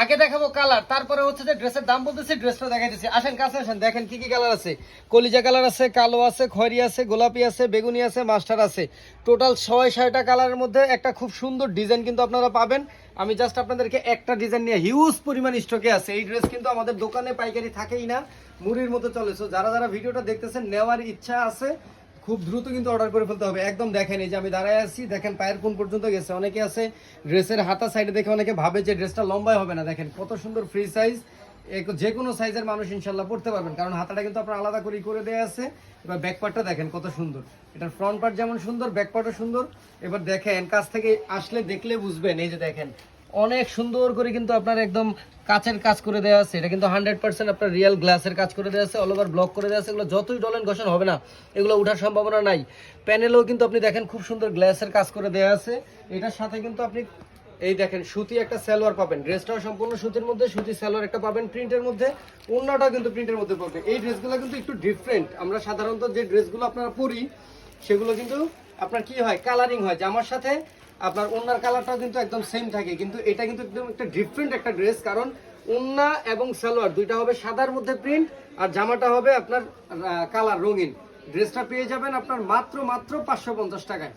আগে দেখাবো কালার, তারপরে হচ্ছে যে ড্রেসের দাম বলতেছি, ড্রেসটা দেখাইতেছি। আসেন কাছে আসেন, দেখেন কি কি কালার আছে। কলিজা কালার আছে, কালো আছে, খয়েরি আছে, গোলাপি আছে, বেগুনি আছে, মাস্টার আছে। টোটাল 6-6টা কালারের মধ্যে একটা খুব সুন্দর ডিজাইন কিন্তু আপনারা পাবেন। আমি জাস্ট আপনাদেরকে একটা ডিজাইন নিয়ে, হিউজ পরিমাণ স্টকে আছে। এই ড্রেস কিন্তু আমাদের দোকানে পাইকারি থাকেই না, মুড়ির মতো চলে। সো যারা যারা ভিডিওটা দেখতেছেন, নেওয়ার ইচ্ছা আছে, খুব দ্রুত কিন্তু অর্ডার করে ফেলতে হবে। একদম দেখেন, এই যে আমি দাঁড়ায় আছি, দেখেন পায়ের কোন পর্যন্ত গেছে। অনেকে আছে ড্রেসের হাতা সাইডে দেখে অনেকে ভাবে যে ড্রেসটা লম্বাই হবে না। দেখেন কত সুন্দর ফ্রি সাইজ, যে কোনো সাইজের মানুষ ইনশাল্লাহ পড়তে পারবেন, কারণ হাতাটা কিন্তু আপনার আলাদা করে দেওয়া আছে। এবার ব্যাক পার্টটা দেখেন কত সুন্দর, এটার ফ্রন্ট পার্ট যেমন সুন্দর, ব্যাক পার্টও সুন্দর। এবার দেখেন কাছ থেকে আসলে দেখলে বুঝবেন, এই যে দেখেন অনেক সুন্দর করে কিন্তু আপনার একদম কাচের কাজ করে দেওয়া আছে। এটা কিন্তু 100% আপনার রিয়েল গ্লাসের কাজ করে দেওয়া আছে, অল ওভার ব্লক করে দেওয়া আছে। এগুলো যতই ডলেন ঘষণ হবে না, এগুলো ওঠার সম্ভাবনা নাই। প্যানেলেও কিন্তু আপনি দেখেন খুব সুন্দর গ্লাসের কাজ করে দেওয়া আছে। এটার সাথে কিন্তু আপনি এই দেখেন সুতি একটা সালোয়ার পাবেন, ড্রেসটাও সম্পূর্ণ সুতির মধ্যে, সুতি সালোয়ার একটা পাবেন প্রিন্টের মধ্যে, ওড়নাটাও কিন্তু প্রিন্টের মধ্যে পাবে। এই ড্রেসগুলো কিন্তু একটু ডিফারেন্ট। আমরা সাধারণত যে ড্রেসগুলো আপনারা পরি, সেগুলো কিন্তু আপনার কি হয়, কালারিং হয় জামার সাথে, আপনার ওড়নার কালারটাও কিন্তু একদম সেম থাকে। কিন্তু এটা কিন্তু একদম একটা ডিফারেন্ট একটা ড্রেস, কারণ ওড়না এবং সালোয়ার দুইটা হবে সাদার মধ্যে প্রিন্ট, আর জামাটা হবে আপনার কালার রঙিন। ড্রেসটা পেয়ে যাবেন আপনার মাত্র 550 টাকায়।